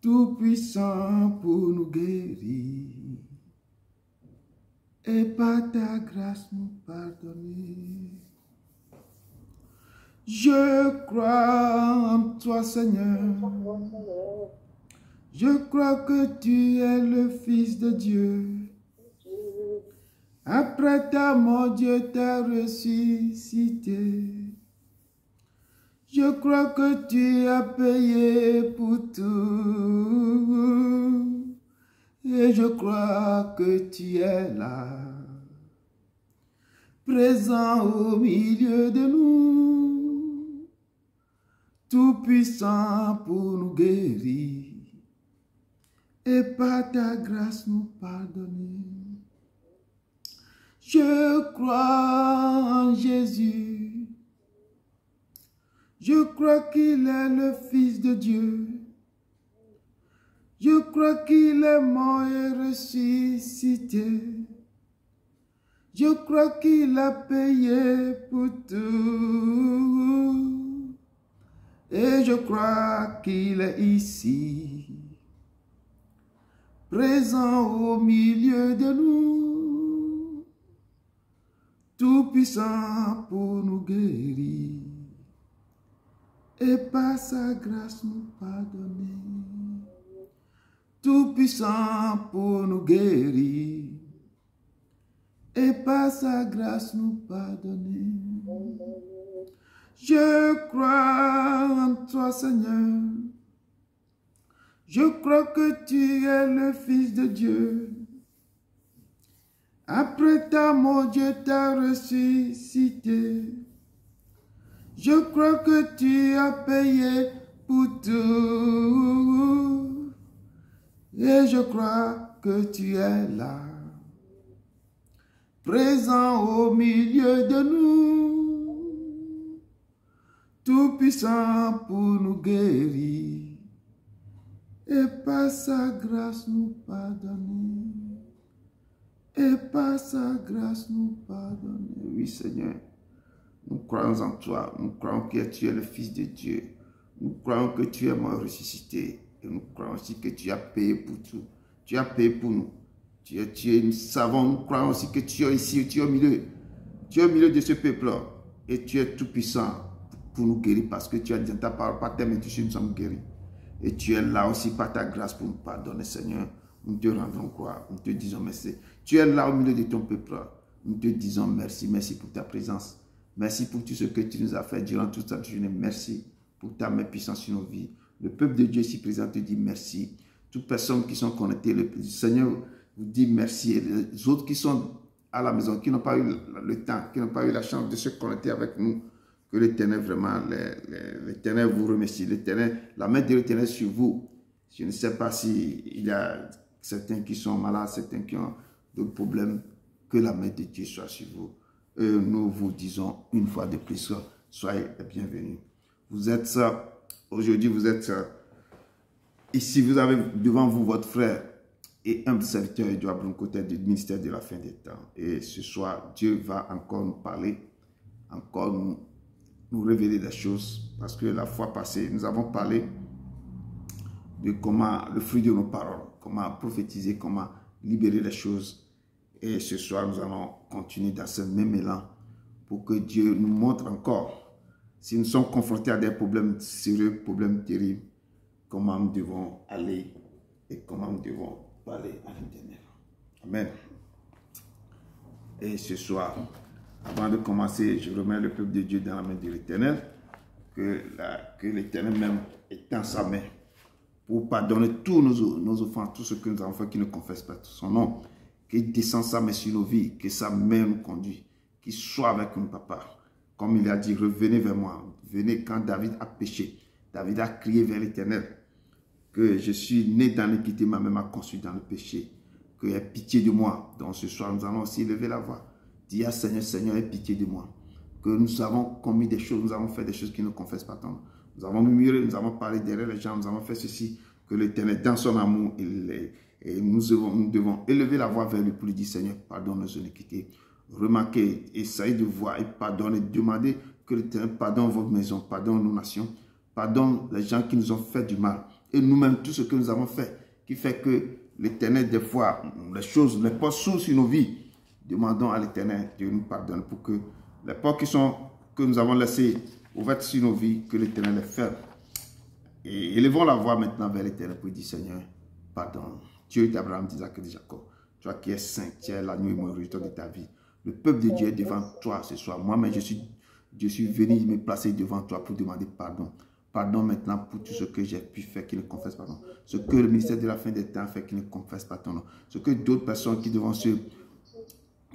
tout-puissant pour nous guérir, et par ta grâce nous pardonner. Je crois en toi, Seigneur. Je crois que tu es le Fils de Dieu. Après ta mort, Dieu t'a ressuscité. Je crois que tu as payé pour tout. Et je crois que tu es là, présent au milieu de nous, tout puissant pour nous guérir, et par ta grâce nous pardonner. Je crois en Jésus. Je crois qu'il est le Fils de Dieu. Je crois qu'il est mort et ressuscité. Je crois qu'il a payé pour tout. Et je crois qu'il est ici, présent au milieu de nous, tout puissant pour nous guérir, et par sa grâce nous pardonner. Tout puissant pour nous guérir, et par sa grâce nous pardonner. Je crois en toi, Seigneur. Je crois que tu es le Fils de Dieu. Après ta mort, Dieu t'a ressuscité. Je crois que tu as payé pour tout. Et je crois que tu es là, présent au milieu de nous, tout puissant pour nous guérir, et par sa grâce nous pardonner, et par sa grâce nous pardonner. Oui, Seigneur, nous croyons en toi, nous croyons que tu es le Fils de Dieu, nous croyons que tu es mort ressuscité, et nous croyons aussi que tu as payé pour tout, tu as payé pour nous. Nous savons, nous croyons aussi que tu es ici, tu es au milieu de ce peuple-là, et tu es tout puissant pour nous guérir, parce que tu as dit dans ta parole, par tes mains nous sommes guéris. Et tu es là aussi par ta grâce pour nous pardonner, Seigneur. Nous te rendons gloire, nous te disons merci. Tu es là au milieu de ton peuple. Nous te disons merci, merci pour ta présence. Merci pour tout ce que tu nous as fait durant toute cette journée. Merci pour ta main puissante sur nos vies. Le peuple de Dieu ici présent te dit merci. Toutes personnes qui sont connectées, le Seigneur vous dit merci. Et les autres qui sont à la maison, qui n'ont pas eu le temps, qui n'ont pas eu la chance de se connecter avec nous, que l'Éternel vraiment, l'Éternel vous remercie. La main de l'Éternel sur vous. Je ne sais pas s'il y a certains qui sont malades, certains qui ont d'autres problèmes, que la main de Dieu soit sur vous. Et nous vous disons une fois de plus, soyez les bienvenus. Vous êtes, aujourd'hui vous êtes ici, vous avez devant vous votre frère et un serviteur Edouard Broncotel du ministère de la fin des temps. Et ce soir, Dieu va encore nous parler, encore nous révéler des choses, parce que la fois passée, nous avons parlé de comment, le fruit de nos paroles, comment prophétiser, comment libérer les choses. Et ce soir, nous allons continuer dans ce même élan pour que Dieu nous montre encore, si nous sommes confrontés à des problèmes sérieux, problèmes terribles, comment nous devons aller et comment nous devons parler à l'Éternel. Amen. Et ce soir, avant de commencer, je remets le peuple de Dieu dans la main de l'Éternel, que l'Éternel même étend sa main pour pardonner tous nos offenses, tout ce que nous avons fait qui ne confesse pas son nom, qu'il descende sa main sur nos vies, que sa main nous conduise, qu'il soit avec nous, papa. Comme il a dit, revenez vers moi, venez quand David a péché. David a crié vers l'Éternel, que je suis né dans l'iniquité, ma mère m'a conçu dans le péché, qu'il y ait pitié de moi. Donc ce soir, nous allons aussi lever la voix. Dis à Seigneur, Seigneur, aie pitié de moi. Que nous avons commis des choses, nous avons fait des choses qui ne confessent pas ton nom. Nous avons murmuré, nous avons parlé derrière les gens, nous avons fait ceci, que l'Éternel, dans son amour, et nous devons élever la voix vers lui pour lui dire, Seigneur, pardonne nos iniquités. Remarquez, essayez de voir et pardonner, demandez que l'Éternel pardonne votre maison, pardonne nos nations, pardonne les gens qui nous ont fait du mal. et nous-mêmes, tout ce que nous avons fait, qui fait que l'Éternel, des fois, les portes s'ouvrent sur nos vies. Demandons à l'Éternel de nous pardonner pour que les portes que nous avons laissées ouvertes sur nos vies, que l'Éternel les ferme. Et élevons la voix maintenant vers l'Éternel pour dire, Seigneur, pardon. Dieu d'Abraham, d'Isaac et de Jacob, toi qui es saint, tu es l'agneau et mon résultat de ta vie. Le peuple de Dieu est devant toi ce soir. Moi-même, je suis venu me placer devant toi pour demander pardon. Pardon maintenant pour tout ce que j'ai pu faire qui ne confesse pas ton nom. Ce que le ministère de la fin des temps fait qui ne confesse pas ton nom. Ce que d'autres personnes qui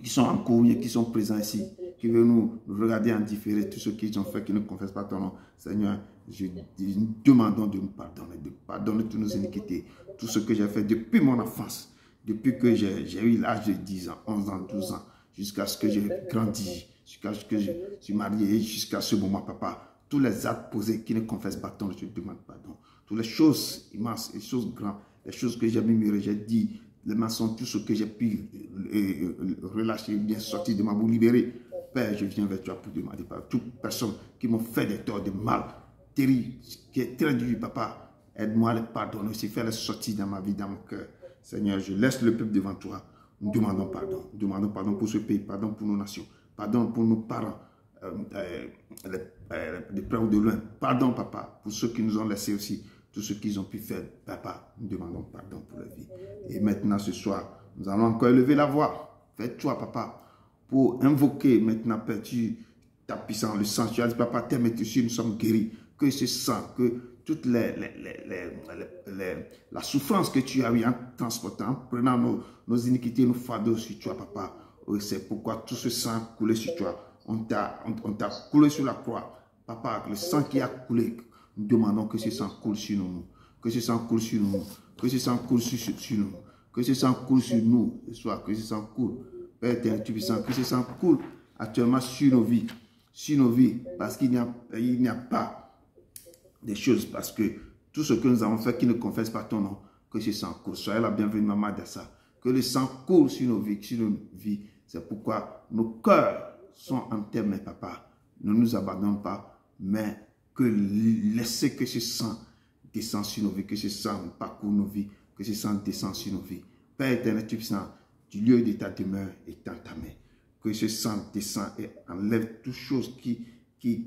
sont en cours, qui sont présents ici, qui veulent nous regarder en différé, tout ce qu'ils ont fait qui ne confessent pas ton nom. Seigneur, nous demandons de nous pardonner, de pardonner toutes nos iniquités, tout ce que j'ai fait depuis mon enfance, depuis que j'ai eu l'âge de 10 ans, 11 ans, 12 ans, jusqu'à ce que j'ai grandi, jusqu'à ce que je suis marié, jusqu'à ce moment, papa. Tous les actes posés qui ne confessent pas ton nom, je te demande pardon. Toutes les choses immenses, les choses grandes, les choses que j'ai murmurées, j'ai dit, les mensonges, tout ce que j'ai pu relâcher, bien sortir de ma bouche, libérer. Père, je viens vers toi pour demander pardon. Toute personne qui m'a fait des torts, des mal, terrible, qui est très dur, papa, aide-moi à les pardonner aussi, faire les sortir dans ma vie, dans mon cœur. Seigneur, je laisse le peuple devant toi. Nous demandons pardon. Nous demandons pardon pour ce pays, pardon pour nos nations, pardon pour nos parents. De près ou de loin. Pardon, papa, pour ceux qui nous ont laissés aussi, tout ce qu'ils ont pu faire. Papa, nous demandons pardon pour leur vie. Et maintenant, ce soir, nous allons encore élever la voix. Fais-toi, papa, pour invoquer maintenant, Père, ta puissance, le sang. Tu as dit, papa, t'aimes et tu nous sommes guéris. Que ce sang, que toute la souffrance que tu as eu en transportant, en prenant nos iniquités, nos fardeaux sur toi, papa. C'est pourquoi tout ce sang coulé sur toi. On t'a coulé sur la croix. Papa, le sang qui a coulé, nous demandons que ce sang coule sur nous. Que ce sang coule sur nous. Que ce sang coule sur nous. Que ce sang coule sur nous. Ce soir, que ce sang coule. Père éternel, tu puissant, que ce sang coule actuellement sur nos vies. Sur nos vies. Parce qu'il n'y a pas des choses. Parce que tout ce que nous avons fait qui ne confesse pas ton nom, que ce sang coule. Soyez la bienvenue, Maman Dassa. Que le sang coule sur nos vies. Sur nos vies. C'est pourquoi nos cœurs sont en tes mains, papa. Ne nous abandonne pas, mais que laissez que ce sang descende sur nos vies, que ce sang parcourt nos vies, que ce sang descende sur nos vies. Père éternel, tu puissant, du lieu de ta demeure est dans ta main. Que ce sang descende et enlève toutes choses qui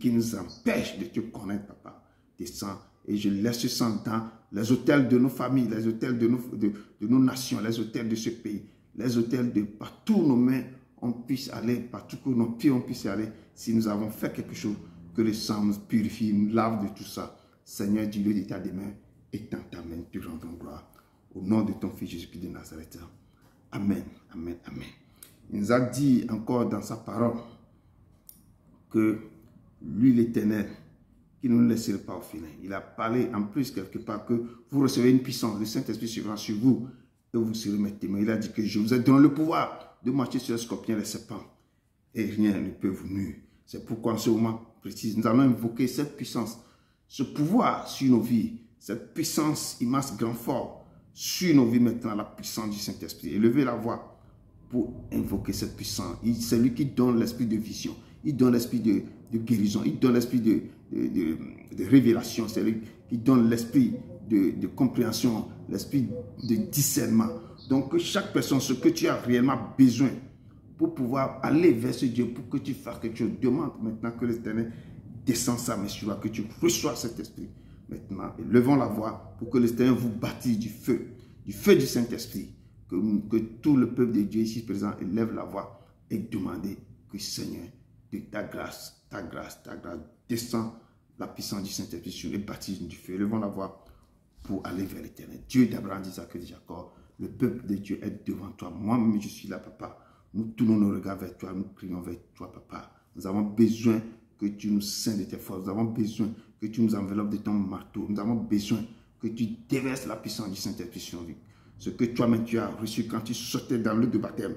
nous empêchent de te connaître, papa. Descends et je laisse ce sang dans les hôtels de nos familles, les hôtels de nos nations, les hôtels de ce pays, les hôtels de partout nos mains. On puisse aller, partout que nos pieds on puisse aller, si nous avons fait quelque chose, que le sang nous purifie, nous lave de tout ça. Seigneur, du lieu de ta demeure, et dans ta main, tu rends gloire. Au nom de ton Fils Jésus-Christ de Nazareth. Amen, amen, amen. Il nous a dit encore dans sa parole que lui, l'Éternel, qui ne nous laissera pas au final. Il a parlé en plus quelque part que vous recevez une puissance, le Saint-Esprit sera sur vous et vous serez mes témoins. Il a dit que je vous ai donné le pouvoir de marcher sur les scorpions et les serpents, et rien ne peut vous nuire. C'est pourquoi en ce moment précis, nous allons invoquer cette puissance, ce pouvoir sur nos vies, cette puissance immense, grand fort, sur nos vies maintenant, la puissance du Saint-Esprit. Élevez la voix pour invoquer cette puissance. C'est lui qui donne l'esprit de vision, il donne l'esprit de guérison, il donne l'esprit de révélation, c'est lui qui donne l'esprit de compréhension, l'esprit de discernement. Donc, que chaque personne, ce que tu as réellement besoin pour pouvoir aller vers ce Dieu, pour que tu fasses quelque chose, demande maintenant que l'Éternel descende sa main sur toi, que tu reçois cet esprit. Maintenant, levons la voix pour que l'Éternel vous baptise du feu du Saint-Esprit. Que tout le peuple de Dieu ici présent élève la voix et demande que Seigneur, de ta grâce, descend la puissance du Saint-Esprit sur le baptême du feu. Levons la voix pour aller vers l'Éternel. Dieu d'Abraham, d'Isaac et de Jacob, le peuple de Dieu est devant toi. Moi-même, je suis là, papa. Nous tournons nos regards vers toi, nous crions vers toi, papa. Nous avons besoin que tu nous scindes de tes forces. Nous avons besoin que tu nous enveloppes de ton marteau. Nous avons besoin que tu déverses la puissance du Saint-Esprit sur nous. Ce que toi-même tu as reçu quand tu sautais dans l'eau de baptême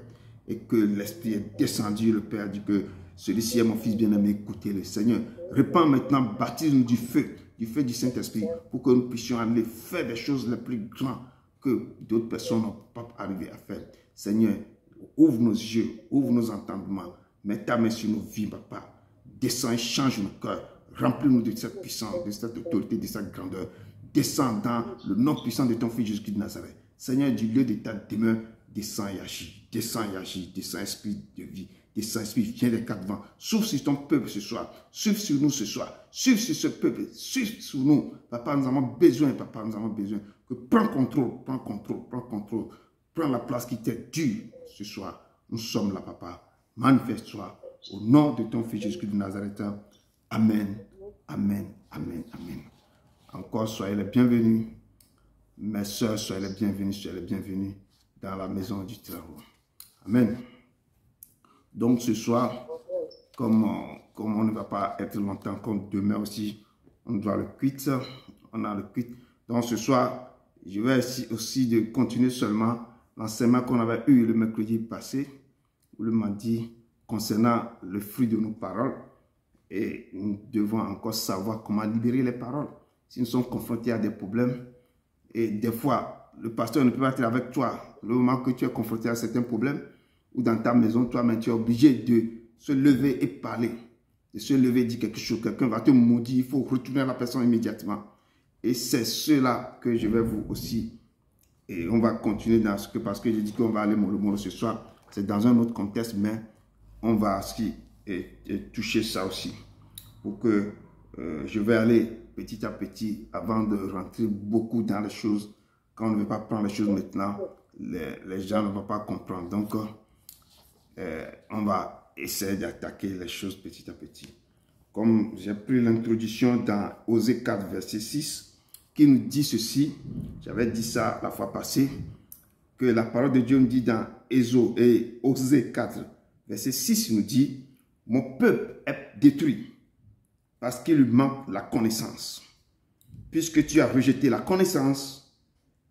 et que l'Esprit est descendu, le Père dit que celui-ci est mon Fils bien-aimé, écoutez-le. Seigneur, répands maintenant, baptise-nous du feu du Saint-Esprit pour que nous puissions aller faire des choses les plus grandes que d'autres personnes n'ont pas arrivé à faire. Seigneur, ouvre nos yeux, ouvre nos entendements, mets ta main sur nos vies, papa. Descends et change nos cœurs, remplis-nous de cette puissance, de cette autorité, de cette grandeur. descends dans le nom puissant de ton Fils Jésus-Christ de Nazareth. Seigneur, du lieu de ta demeure, descends et agis, descends et agis, descends esprit de vie, descends esprit, viens des quatre vents, souffle sur ton peuple ce soir, souffle sur nous ce soir, souffle sur ce peuple, souffle sur nous. Papa, nous avons besoin, papa, nous avons besoin que prends contrôle, prends contrôle, prends contrôle, prends la place qui t'est due ce soir. Nous sommes là, papa. Manifeste-toi au nom de ton Fils Jésus-Christ de Nazareth. Amen, amen, amen, amen. Encore, soyez les bienvenus. Mes soeurs, soyez les bienvenus dans la maison du travail. Amen. Donc ce soir, comme on ne va pas être longtemps, comme demain aussi, on doit le quitter. On a le quitte. Donc ce soir, je vais essayer aussi de continuer seulement l'enseignement qu'on avait eu le mercredi passé, ou le mardi, concernant le fruit de nos paroles. Et nous devons encore savoir comment libérer les paroles. Si nous sommes confrontés à des problèmes, et des fois, le pasteur ne peut pas être avec toi. Le moment que tu es confronté à certains problèmes, ou dans ta maison, toi-même, tu es obligé de se lever et parler. De se lever et dire quelque chose. Quelqu'un va te maudire, il faut retourner à la personne immédiatement. Et c'est cela que je vais vous aussi. Et on va continuer dans ce que, parce que je dis qu'on va aller le mot ce soir. C'est dans un autre contexte, mais on va aussi toucher ça aussi. Pour que je vais aller petit à petit avant de rentrer beaucoup dans les choses. Quand on ne veut pas prendre les choses maintenant, les gens ne vont pas comprendre. Donc, on va essayer d'attaquer les choses petit à petit. Comme j'ai pris l'introduction dans Osée 4, verset 6, qui nous dit ceci, j'avais dit ça la fois passée, que la parole de Dieu nous dit dans Osée 4, verset 6, nous dit, « Mon peuple est détruit parce qu'il lui manque la connaissance. Puisque tu as rejeté la connaissance,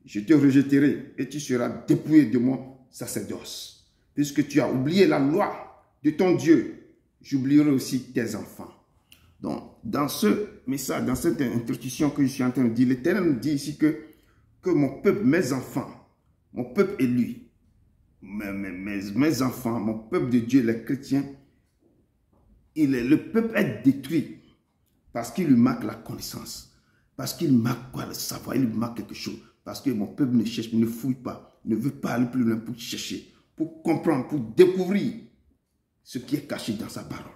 je te rejetterai et tu seras dépouillé de mon sacerdoce. Puisque tu as oublié la loi de ton Dieu, j'oublierai aussi tes enfants. » Donc, dans ce message, dans cette introduction que je suis en train de dire, l'Éternel nous dit ici que mon peuple, mes enfants, mon peuple élu, mes enfants, mon peuple de Dieu, les chrétiens, le peuple est détruit parce qu'il lui manque la connaissance, parce qu'il manque quoi, le savoir, il lui manque quelque chose, parce que mon peuple ne cherche, ne fouille pas, ne veut pas aller plus loin pour chercher, pour comprendre, pour découvrir ce qui est caché dans sa parole.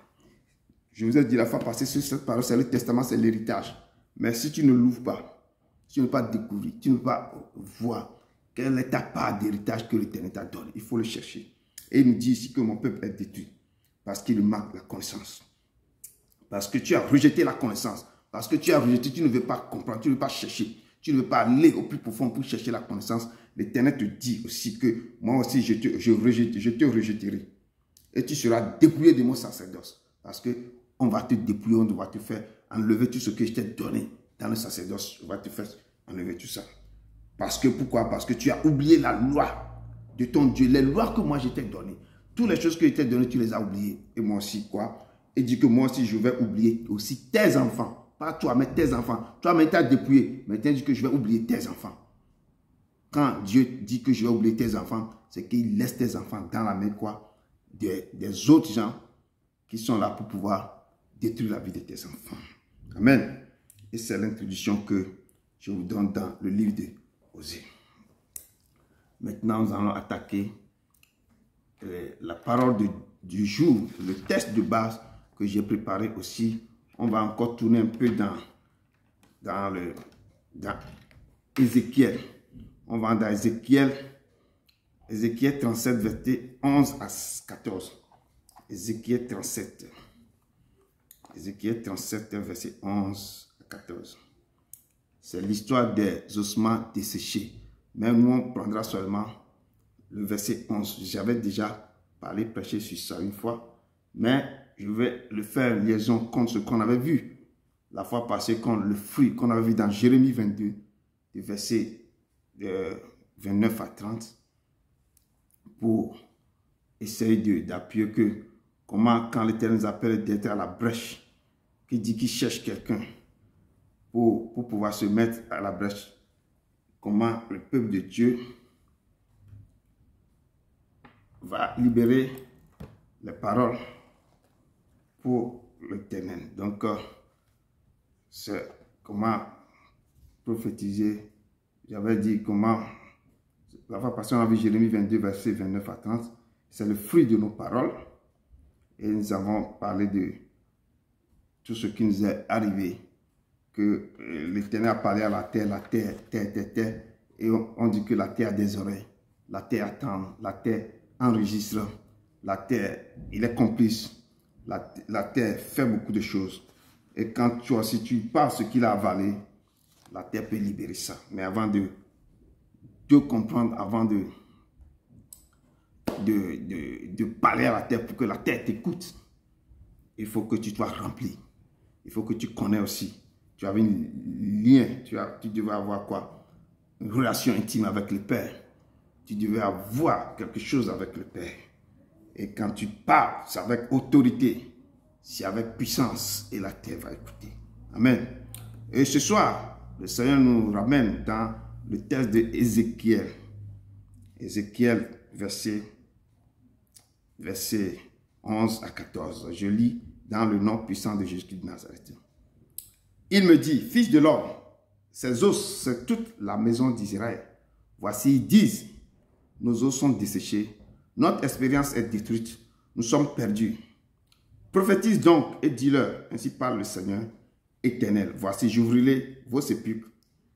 Je vous ai dit la fois passée, cette parole, c'est le testament, c'est l'héritage. Mais si tu ne l'ouvres pas, si tu ne veux pas découvrir, tu ne veux pas voir quelle est ta part d'héritage que l'Éternel t'a donné, il faut le chercher. Et il nous dit ici que mon peuple est détruit parce qu'il manque la connaissance. Parce que tu as rejeté la connaissance. Parce que tu as rejeté, tu ne veux pas comprendre, tu ne veux pas chercher. Tu ne veux pas aller au plus profond pour chercher la connaissance. L'Éternel te dit aussi que moi aussi je te rejetterai. Et tu seras dépouillé de mon sacerdoce. Parce que on va te dépouiller, on va te faire enlever tout ce que je t'ai donné dans le sacerdoce. On va te faire enlever tout ça. Parce que pourquoi? Parce que tu as oublié la loi de ton Dieu. Les lois que moi je t'ai données. Toutes les choses que je t'ai données, tu les as oubliées. Et moi aussi, quoi? Et dit que moi aussi, je vais oublier aussi tes enfants. Pas toi, mais tes enfants. Toi, mais tu as dépouillé. Mais tu as dit que je vais oublier tes enfants. Quand Dieu dit que je vais oublier tes enfants, c'est qu'il laisse tes enfants dans la main, quoi? Des autres gens qui sont là pour pouvoir détruire la vie de tes enfants. Amen. Et c'est l'introduction que je vous donne dans le livre de Osée. Maintenant, nous allons attaquer la parole du jour, le texte de base que j'ai préparé aussi. On va encore tourner un peu dans Ézéchiel. On va dans Ézéchiel 37, verset 11 à 14. Ézéchiel 37. Ézéchiel 37, verset 11 à 14. C'est l'histoire des ossements desséchés. Mais nous, on prendra seulement le verset 11. J'avais déjà prêché sur ça une fois. Mais je vais le faire liaison contre ce qu'on avait vu la fois passée, contre le fruit qu'on avait vu dans Jérémie 22, du verset 29 à 30, pour essayer d'appuyer que comment, quand l'Éternel nous appelle d'être à la brèche, qui dit qu'il cherche quelqu'un pour pouvoir se mettre à la brèche, comment le peuple de Dieu va libérer les paroles pour l'Éternel. Donc, c'est comment prophétisé. J'avais dit comment, la fois passée, on a vu Jérémie 22, versets 29 à 30. C'est le fruit de nos paroles. Et nous avons parlé de tout ce qui nous est arrivé. Que l'Éternel a parlé à la terre, terre. Et on dit que la terre a des oreilles. La terre attend, la terre enregistre. La terre, il est complice. La terre fait beaucoup de choses. Et quand si tu parles ce qu'il a avalé, la terre peut libérer ça. Mais avant de comprendre, avant de parler à la terre pour que la terre t'écoute, il faut que tu sois rempli. Il faut que tu connais aussi. Tu avais un lien, tu devais avoir quoi? Une relation intime avec le Père. Tu devais avoir quelque chose avec le Père. Et quand tu parles, c'est avec autorité, c'est avec puissance et la terre va écouter. Amen. Et ce soir, le Seigneur nous ramène dans le texte de Ézéchiel. Ézéchiel, verset 11 à 14. Je lis dans le nom puissant de Jésus-Christ de Nazareth. Il me dit, fils de l'homme, ces os, c'est toute la maison d'Israël. Voici, ils disent, nos os sont desséchés, notre expérience est détruite, nous sommes perdus. Prophétise donc et dis-leur, ainsi parle le Seigneur éternel. Voici, j'ouvrirai vos sépulcres,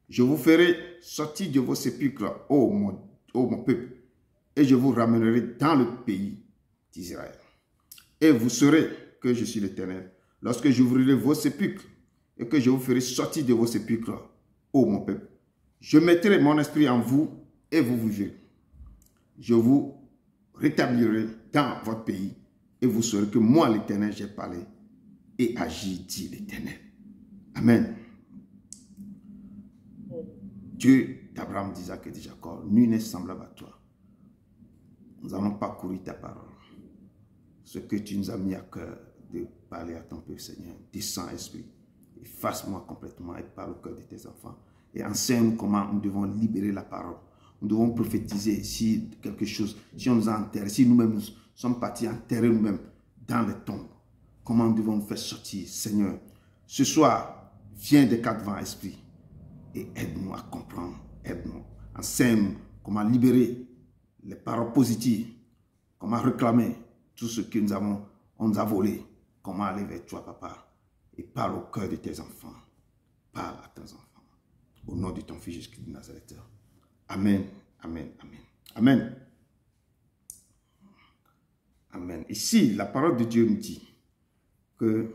je vous ferai sortir de vos sépulcres, ô mon peuple, et je vous ramènerai dans le pays d'Israël. Et vous saurez que je suis l'Éternel, lorsque j'ouvrirai vos sépulcres, et que je vous ferai sortir de vos sépulcres, ô mon peuple. Je mettrai mon esprit en vous et vous vivrez. Je vous rétablirai dans votre pays et vous saurez que moi, l'Éternel, j'ai parlé et agi, dit l'Éternel. Amen. Dieu d'Abraham, d'Isaac et de Jacob, nul n'est semblable à toi. Nous allons parcourir ta parole. Ce que tu nous as mis à cœur de parler à ton peuple, Seigneur, descends, Esprit. Efface-moi complètement et parle au cœur de tes enfants. Et enseigne-nous comment nous devons libérer la parole. Nous devons prophétiser si quelque chose, si on nous a enterrés, si nous-mêmes nous sommes partis enterrer nous-mêmes dans les tombes. Comment nous devons nous faire sortir, Seigneur. Ce soir, viens des quatre vents, Esprit, et aide-nous à comprendre. Aide-nous. Enseigne-nous comment libérer les paroles positives, comment réclamer tout ce que on nous a volé. Comment aller vers toi, Papa. Et parle au cœur de tes enfants. Parle à tes enfants. Au nom de ton Fils Jésus-Christ de Nazareth. Amen, amen, amen. Amen. Amen. Ici, la parole de Dieu nous dit que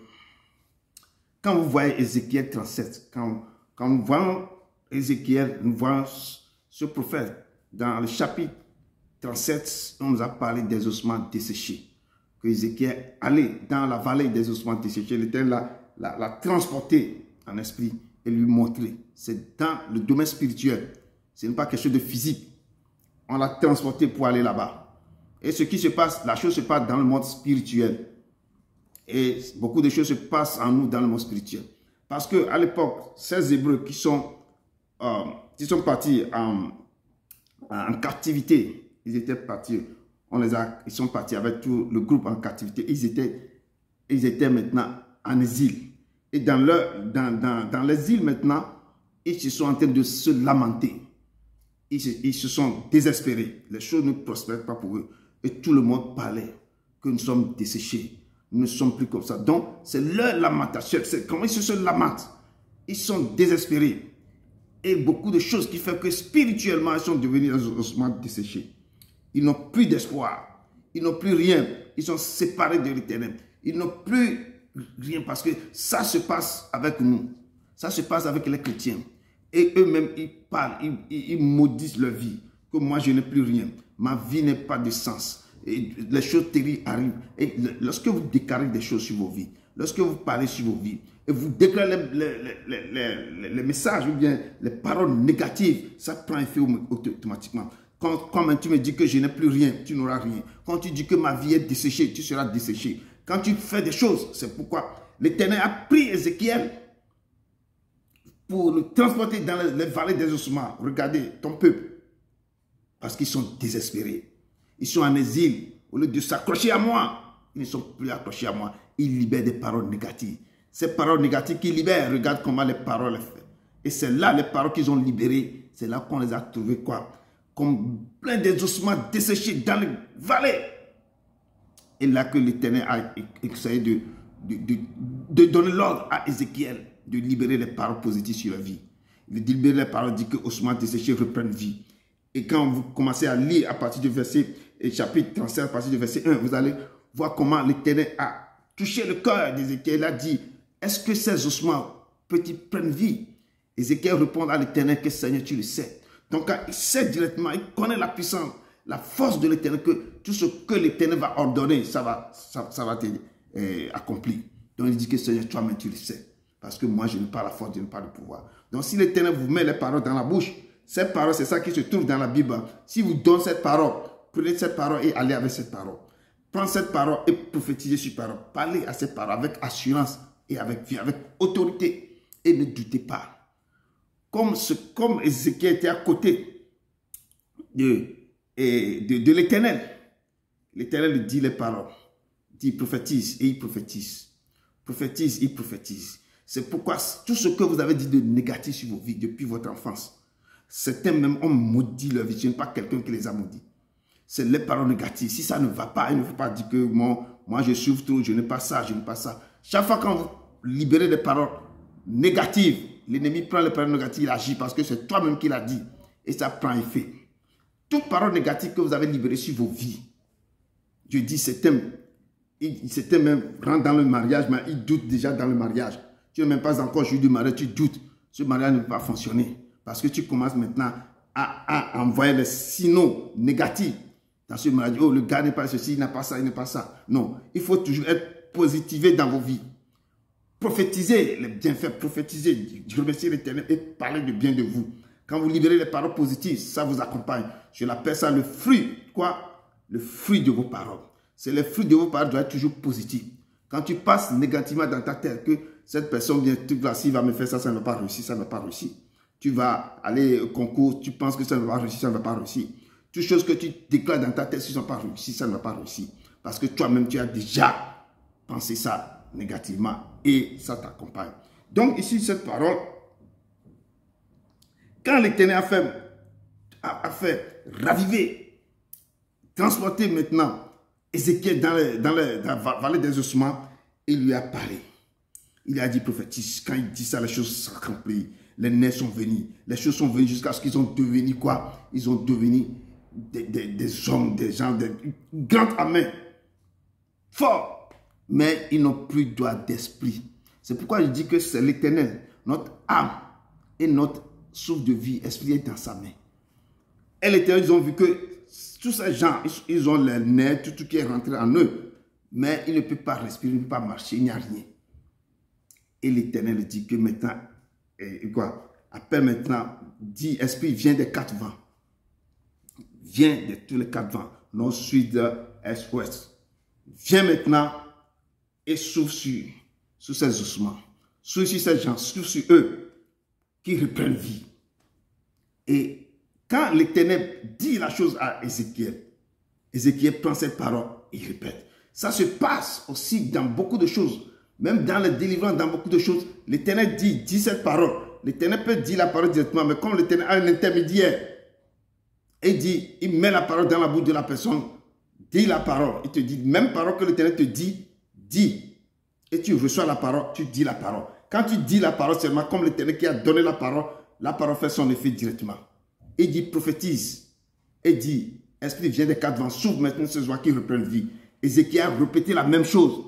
quand vous voyez Ézéchiel 37, quand nous voyons Ézéchiel, nous voyons ce prophète dans le chapitre 37, on nous a parlé des ossements desséchés. Que Ézéchiel allait dans la vallée des ossements desséchés. L'Éternel l'a transporté en esprit et lui montrer. C'est dans le domaine spirituel. Ce n'est pas quelque chose de physique. On l'a transporté pour aller là-bas. Et ce qui se passe, la chose se passe dans le monde spirituel. Et beaucoup de choses se passent en nous dans le monde spirituel. Parce qu'à l'époque, ces Hébreux qui sont partis en captivité, ils étaient partis, ils sont partis avec tout le groupe en captivité. Ils étaient maintenant en exil. Et dans l'exil maintenant, ils se sont en train de se lamenter. Ils se sont désespérés. Les choses ne prospèrent pas pour eux. Et tout le monde parlait que nous sommes desséchés. Nous ne sommes plus comme ça. Donc, c'est leur lamentation. C'est comment ils se lamentent. Ils sont désespérés. Et beaucoup de choses qui font que spirituellement, ils sont devenus ossements desséchés. Ils n'ont plus d'espoir. Ils n'ont plus rien. Ils sont séparés de l'Éternel. Ils n'ont plus rien parce que ça se passe avec nous. Ça se passe avec les chrétiens. Et eux-mêmes, ils parlent, ils maudissent leur vie. Que moi, je n'ai plus rien. Ma vie n'est pas de sens. Et les choses terribles arrivent. Et lorsque vous déclarez des choses sur vos vies, lorsque vous parlez sur vos vies, et vous déclarez les messages ou bien les paroles négatives, ça prend effet automatiquement. Quand tu me dis que je n'ai plus rien, tu n'auras rien. Quand tu dis que ma vie est desséchée, tu seras desséché. Quand tu fais des choses, c'est pourquoi l'Éternel a pris Ézéchiel pour le transporter dans les vallées des ossements. Regardez ton peuple. Parce qu'ils sont désespérés. Ils sont en exil. Au lieu de s'accrocher à moi, ils ne sont plus accrochés à moi. Ils libèrent des paroles négatives. Ces paroles négatives qu'ils libèrent, regarde comment les paroles les font. Et c'est là les paroles qu'ils ont libérées. C'est là qu'on les a trouvées quoi? Comme plein d'ossements desséchés dans les vallées. Et là que l'Éternel a essayé de donner l'ordre à Ézéchiel de libérer les paroles positives sur la vie. De libérer les paroles, dit que ossements desséchés reprennent vie. Et quand vous commencez à lire à partir du verset, chapitre 37, à partir du verset 1, vous allez voir comment l'Éternel a touché le cœur d'Ézéchiel. Il a dit, est-ce que ces ossements petits prennent vie? Ézéchiel répond à l'Éternel que Seigneur, tu le sais. Donc il sait directement, il connaît la puissance, la force de l'Éternel, que tout ce que l'Éternel va ordonner, ça va être accompli. Donc il dit que Seigneur, toi-même tu le sais. Parce que moi je n'ai pas la force, je n'ai pas le pouvoir. Donc si l'Éternel vous met les paroles dans la bouche, ces paroles, c'est ça qui se trouve dans la Bible. Si vous donnez cette parole, prenez cette parole et allez avec cette parole. Prenez cette parole et prophétisez sur parole. Parlez à cette parole avec assurance et avec autorité. Et ne doutez pas. Comme Ézéchiel était à côté de l'Éternel. L'Éternel lui dit les paroles. Il dit prophétise et il prophétise. Prophétise, il prophétise. C'est pourquoi tout ce que vous avez dit de négatif sur vos vies depuis votre enfance, certains même ont maudit leur vie. Ce n'est pas quelqu'un qui les a maudits. C'est les paroles négatives. Si ça ne va pas, il ne faut pas dire que moi je souffre trop, je n'ai pas ça, je n'ai pas ça. Chaque fois quand vous libérez des paroles négatives, l'ennemi prend les paroles négatives, il agit parce que c'est toi-même qui l'as dit. Et ça prend effet. Toute parole négative que vous avez libérée sur vos vies, je dis, certains même rentrent dans le mariage, mais ils doutent déjà dans le mariage. Tu n'es même pas encore jour du mariage, tu doutes. Ce mariage ne peut pas fonctionner. Parce que tu commences maintenant à envoyer les signaux négatifs dans ce mariage. Oh, le gars n'est pas ceci, il n'a pas ça, il n'a pas ça. Non, il faut toujours être positivé dans vos vies. Prophétisez les bienfaits, prophétisez, remerciez l'Éternel et parlez de bien de vous. Quand vous libérez les paroles positives, ça vous accompagne. Je l'appelle ça le fruit. Quoi? Le fruit de vos paroles. C'est le fruit de vos paroles doit être toujours positif. Quand tu passes négativement dans ta tête que cette personne vient, s'il va me faire ça, ça ne va pas réussir, ça ne va pas réussir. Tu vas aller au concours, tu penses que ça ne va pas réussir, ça ne va pas réussir. Toutes choses que tu déclares dans ta tête, si ça ne va pas réussir, ça ne va pas réussir. Parce que toi-même, tu as déjà pensé ça négativement et ça t'accompagne. Donc ici, cette parole, quand l'Éternel a fait raviver, transporter maintenant Ézéchiel dans la vallée des ossements, il lui a parlé. Il a dit prophétise. Quand il dit ça, les choses s'accomplissent. Les nerfs sont venus. Les choses sont venues jusqu'à ce qu'ils ont devenu quoi? Ils ont devenu des hommes, des gens, des grands amens, forts. Mais ils n'ont plus droit d'esprit. C'est pourquoi je dis que c'est l'Éternel. Notre âme et notre souffle de vie, esprit est dans sa main. Et l'Éternel, ils ont vu que tous ces gens, ils ont les nerfs, tout qui est rentré en eux. Mais ils ne peuvent pas respirer, ils ne peuvent pas marcher, il n'y a rien. Et l'Éternel dit que maintenant, appelle maintenant, dit esprit, viens des quatre vents. Viens de tous les quatre vents, nord, sud, est, ouest. Viens maintenant et souffle sur ces ossements. Souffle sur ces gens, souffle sur eux, qui reprennent vie. Et quand l'Éternel dit la chose à Ézéchiel, Ézéchiel prend cette parole et il répète. Ça se passe aussi dans beaucoup de choses. Même dans les délivrances, dans beaucoup de choses, l'Éternel dit cette parole. L'Éternel peut dire la parole directement, mais comme l'Éternel a un intermédiaire, il met la parole dans la bouche de la personne, dit la parole. Il te dit, même parole que l'Éternel te dit, dis. Et tu reçois la parole, tu dis la parole. Quand tu dis la parole seulement, comme l'Éternel qui a donné la parole fait son effet directement. Il dit, prophétise. Et dit, esprit vient des quatre vents, s'ouvre maintenant ce soir qui reprennent vie. Ézéchiel a répété la même chose.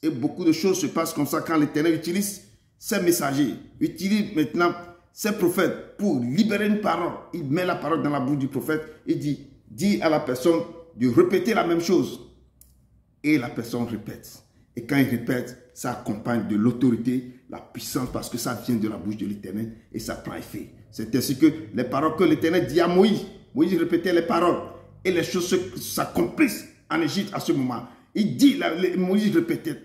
Et beaucoup de choses se passent comme ça quand l'Éternel utilise ses messagers, utilise maintenant ses prophètes pour libérer une parole. Il met la parole dans la bouche du prophète et dit à la personne de répéter la même chose. Et la personne répète. Et quand il répète, ça accompagne de l'autorité, la puissance, parce que ça vient de la bouche de l'Éternel et ça prend effet. C'est ainsi que les paroles que l'Éternel dit à Moïse, Moïse répétait les paroles et les choses s'accomplissent en Égypte à ce moment. Il dit, Moïse répétait,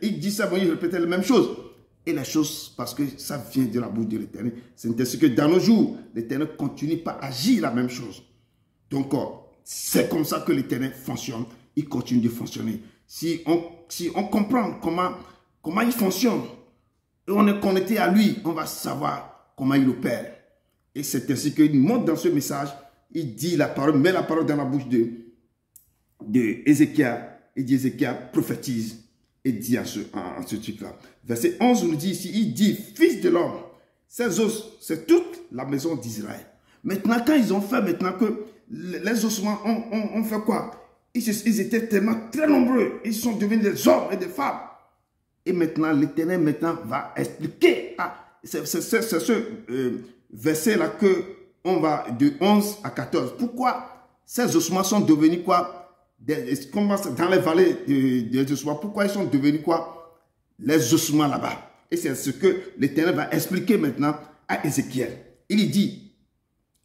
Moïse répétait la même chose. Et les choses, parce que ça vient de la bouche de l'Éternel. C'est ainsi que dans nos jours, l'Éternel continue pas à agir la même chose. Donc, c'est comme ça que l'Éternel fonctionne. Il continue de fonctionner. Si on comprend comment il fonctionne, et on est connecté à lui, on va savoir comment il opère. Et c'est ainsi qu'il montre dans ce message, il dit la parole, met la parole dans la bouche de Ézéchiel. Il dit Ézéchiel prophétise et dit en ce truc-là. Verset 11 nous dit ici, il dit, fils de l'homme, ces os, c'est toute la maison d'Israël. Maintenant, quand ils ont fait, maintenant que les ossements ont fait quoi? Ils étaient tellement très nombreux, ils sont devenus des hommes et des femmes. Et maintenant, l'Éternel maintenant va expliquer, c'est ce verset-là que on va de 11 à 14. Pourquoi ces ossements sont devenus quoi? Dans les vallées des ossements, pourquoi ils sont devenus quoi? Les ossements là-bas. Et c'est ce que l'Éternel va expliquer maintenant à Ézéchiel. Il dit,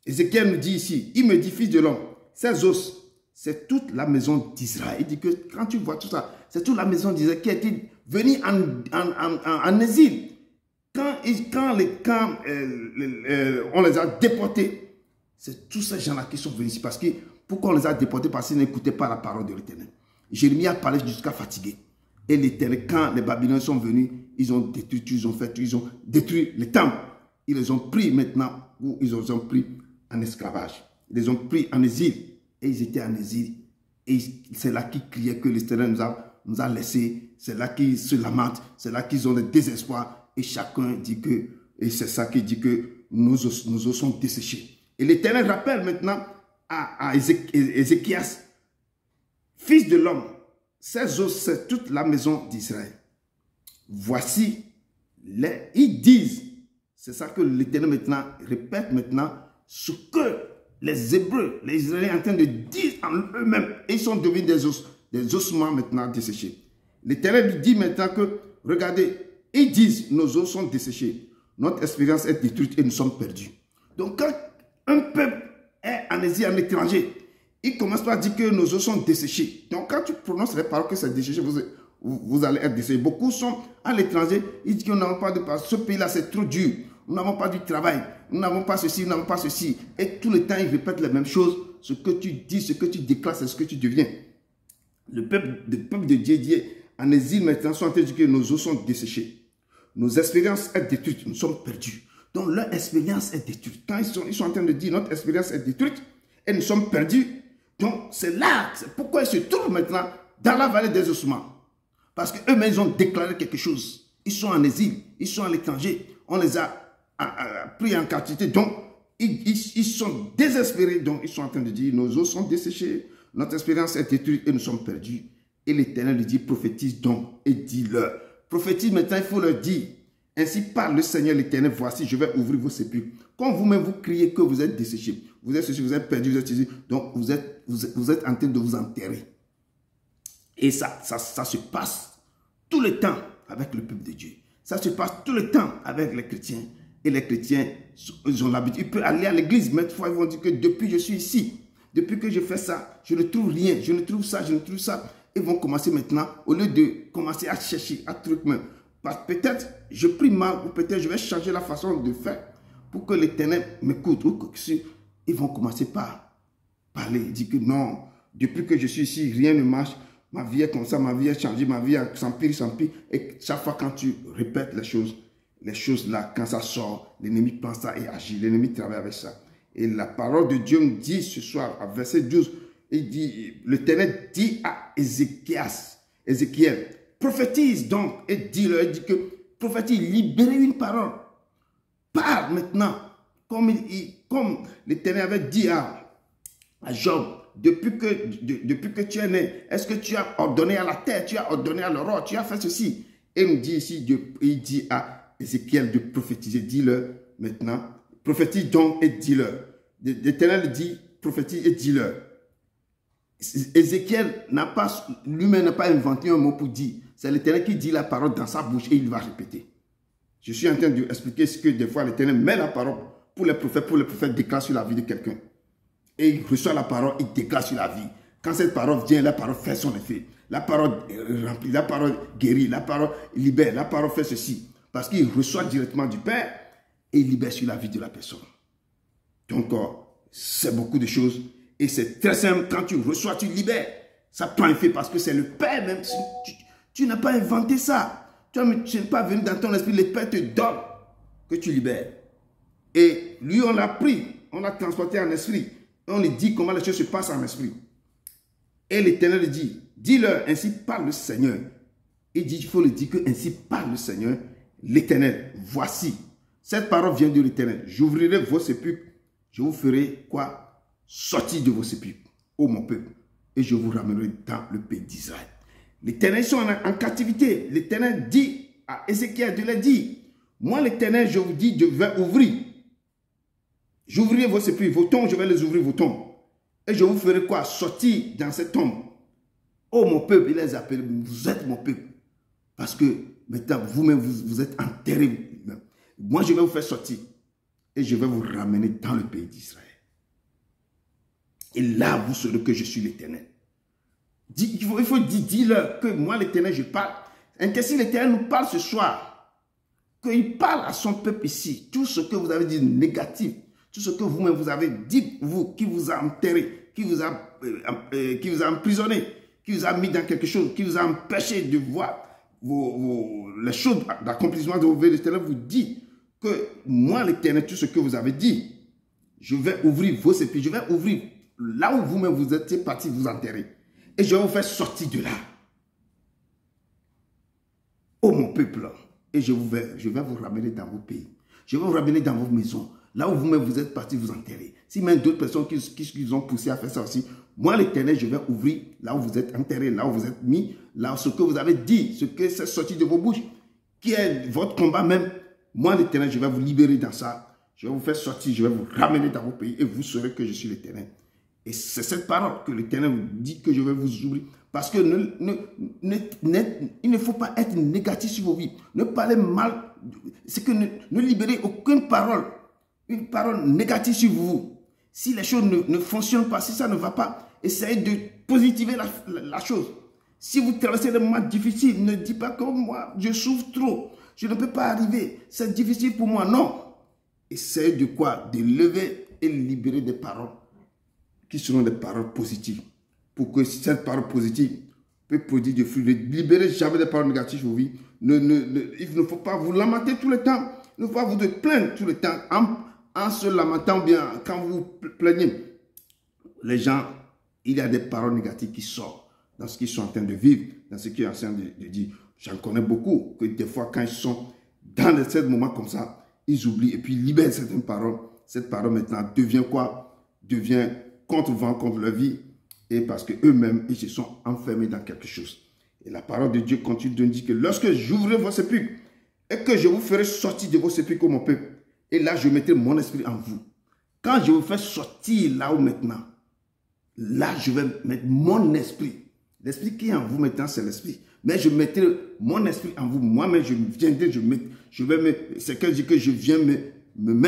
Ézéchiel nous dit ici, il me dit, fils de l'homme, ces os, c'est toute la maison d'Israël. Il dit que quand tu vois tout ça, c'est toute la maison d'Israël qui a été venue en exil. Quand on les a déportés, c'est tous ces gens-là qui sont venus ici. Parce que, pourquoi on les a déportés? Parce qu'ils n'écoutaient pas la parole de l'Éternel. Jérémie a parlé jusqu'à fatiguer. Et l'Éternel, quand les Babyloniens sont venus, ils ont détruit, ils ont détruit les temples. Ils les ont pris maintenant, ou ils les ont pris en esclavage. Ils les ont pris en exil. Et ils étaient en exil. Et c'est là qu'ils criaient que l'Éternel nous a laissés. C'est là qu'ils se lamentent. C'est là qu'ils ont le désespoir. Et chacun dit que, et c'est ça qui dit que nos os sont desséchés. Et l'Éternel rappelle maintenant à Ézéchias, fils de l'homme, ces os, c'est toute la maison d'Israël. Voici, ils disent, c'est ça que l'Éternel maintenant répète maintenant, ce que les Hébreux, les Israéliens sont en train de dire en eux-mêmes, et ils sont devenus des ossements maintenant desséchés. L'Éternel lui dit maintenant que, regardez, ils disent, nos os sont desséchés, notre espérance est détruite et nous sommes perdus. Donc quand un peuple est en exil, en étranger, il commence par dire que nos os sont desséchés. Donc quand tu prononces les paroles que c'est desséché, vous allez être desséchés. Beaucoup sont à l'étranger, ils disent que nous n'avons pas de part. Ce pays-là, c'est trop dur. Nous n'avons pas du travail. Nous n'avons pas ceci, nous n'avons pas ceci. Et tout le temps, ils répètent les mêmes choses. Ce que tu dis, ce que tu déclares, c'est ce que tu deviens. Le peuple de Dieu en exil maintenant sont en train de dire que nos os sont desséchés. Nos expériences sont détruites. Nous sommes perdus. Donc leur expérience est détruite. Quand ils sont en train de dire notre expérience est détruite et nous sommes perdus, donc c'est là, c'est pourquoi ils se trouvent maintenant dans la vallée des ossements. Parce qu'eux-mêmes, ils ont déclaré quelque chose. Ils sont en exil, ils sont à l'étranger. On les a pris en captivité. Donc, ils sont désespérés. Donc, ils sont en train de dire, nos os sont desséchés, notre expérience est détruite et nous sommes perdus. Et l'Éternel lui dit, prophétise donc et dis-leur. Prophétise maintenant, il faut leur dire. Ainsi parle le Seigneur l'Éternel, voici, je vais ouvrir vos sépulcres. Quand vous-même vous criez que vous êtes desséchés, vous êtes séchés, vous êtes perdus, vous êtes ici, donc vous êtes en train de vous enterrer. Et ça se passe tout le temps avec le peuple de Dieu. Ça se passe tout le temps avec les chrétiens. Et les chrétiens, ils ont l'habitude. Ils peuvent aller à l'église, mais fois ils vont dire que depuis que je suis ici, depuis que je fais ça, je ne trouve rien, je ne trouve ça, je ne trouve ça. Ils vont commencer maintenant, au lieu de commencer à chercher, à trouver. Peut-être je prie mal, ou peut-être je vais changer la façon de faire pour que l'Éternel m'écoute. Ils vont commencer par parler, dire que non, depuis que je suis ici, rien ne marche. Ma vie est comme ça, ma vie est changée, ma vie s'empire. Et chaque fois quand tu répètes les choses là, quand ça sort, l'ennemi prend ça et agit. L'ennemi travaille avec ça. Et la parole de Dieu me dit ce soir, à verset 12, l'Éternel dit à Ézéchiel, prophétise donc et dis-leur, il dit que prophétise, libérez une parole. Parle maintenant, comme l'Éternel avait dit à Job, depuis que tu es né, est-ce que tu as ordonné à la terre, tu as ordonné à l'aurore, tu as fait ceci? Et il me dit ici, il dit à Ézéchiel de prophétiser, dis-leur maintenant, prophétise donc et dis-leur. L'Éternel dit, prophétise et dis-leur. Ézéchiel lui-même n'a pas inventé un mot pour dire. C'est l'Éternel qui dit la parole dans sa bouche et il va répéter. Je suis en train d'expliquer ce que des fois l'Éternel met la parole pour les prophètes déclarent sur la vie de quelqu'un. Et il reçoit la parole, il déclare sur la vie. Quand cette parole vient, la parole fait son effet. La parole remplit, la parole guérit, la parole libère, la parole fait ceci. Parce qu'il reçoit directement du Père et il libère sur la vie de la personne. Donc, c'est beaucoup de choses. Et c'est très simple, quand tu reçois, tu libères. Ça prend effet parce que c'est le Père même. Tu n'as pas inventé ça. Tu n'es pas venu dans ton esprit, le Père te donne que tu libères. Et lui, on l'a pris, on l'a transporté en esprit. On lui dit comment les choses se passent en esprit. Et l'Éternel dit, dis-leur, ainsi parle le Seigneur. Il dit, il faut le dire que ainsi parle le Seigneur, l'Éternel. Voici, cette parole vient de l'Éternel. J'ouvrirai vos sépulcres, je vous ferai quoi? Sortir de vos sépulcres, ô mon peuple, et je vous ramènerai dans le pays d'Israël. L'Éternel sont en captivité. L'Éternel dit à Ézéchiel de leur dire, moi l'Éternel, je vous dis, je vais ouvrir. J'ouvrirai vos sépulcres, vos tombes, je vais les ouvrir, vos tombes. Et je vous ferai quoi? Sortir dans cette tombe. Oh mon peuple, il les appelle, vous êtes mon peuple. Parce que maintenant, vous-même, vous êtes enterrés. Moi, je vais vous faire sortir. Et je vais vous ramener dans le pays d'Israël. Et là, vous saurez que je suis l'Éternel. Il faut dire que moi, l'Éternel, je parle. Si l'Éternel nous parle ce soir, qu'il parle à son peuple ici, tout ce que vous avez dit négatif, tout ce que vous-même vous avez dit, vous, qui vous a enterré, qui vous a emprisonné, qui vous a mis dans quelque chose, qui vous a empêché de voir les choses d'accomplissement de vos vœux. L'Éternel vous dit que moi, l'Éternel, tout ce que vous avez dit, je vais ouvrir vos sépulcres, je vais ouvrir là où vous-même vous étiez parti vous enterrer. Et je vais vous faire sortir de là. Oh mon peuple, et je vais vous ramener dans vos pays. Je vais vous ramener dans vos maisons. Là où vous-même vous êtes partis vous enterrer. Si même d'autres personnes qui ont poussé à faire ça aussi, moi l'Éternel, je vais ouvrir là où vous êtes enterrés, là où vous êtes mis, là ce que vous avez dit, ce que c'est sorti de vos bouches, qui est votre combat même. Moi l'Éternel, je vais vous libérer dans ça. Je vais vous faire sortir, je vais vous ramener dans vos pays et vous saurez que je suis l'Éternel. Et c'est cette parole que l'Éternel vous dit que je vais vous ouvrir. Parce que il ne faut pas être négatif sur vos vies. Ne parlez mal. C'est que ne libérez aucune parole. Une parole négative sur vous. Si les choses ne fonctionnent pas, si ça ne va pas, essayez de positiver la chose. Si vous traversez des moments difficiles, ne dites pas que moi, je souffre trop. Je ne peux pas arriver. C'est difficile pour moi. Non. Essayez de quoi? De lever et libérer des paroles qui seront des paroles positives. Pour que cette parole positive peut produire des fruits. Ne libérez jamais des paroles négatives sur vos vies. Il ne faut pas vous lamenter tout le temps. Il ne faut pas vous plaindre tout le temps. En se lamentant bien, quand vous plaignez, les gens, il y a des paroles négatives qui sortent dans ce qu'ils sont en train de vivre, dans ce qu'ils sont en train de dire. J'en connais beaucoup, que des fois, quand ils sont dans ces moments comme ça, ils oublient et puis ils libèrent certaines paroles. Cette parole maintenant devient quoi? Devient contre-vent, contre leur vie. Et parce qu'eux-mêmes, ils se sont enfermés dans quelque chose. Et la parole de Dieu continue de dire que lorsque j'ouvrirai vos sépulcres et que je vous ferai sortir de vos sépulcres comme mon peuple, et là je mettrai mon esprit en vous. Quand je vous fais sortir là-haut maintenant, là je vais mettre mon esprit. L'esprit qui est en vous maintenant, c'est l'esprit. Mais je mettrai mon esprit en vous. Moi-même, je viendrai, c'est que je viens me mettre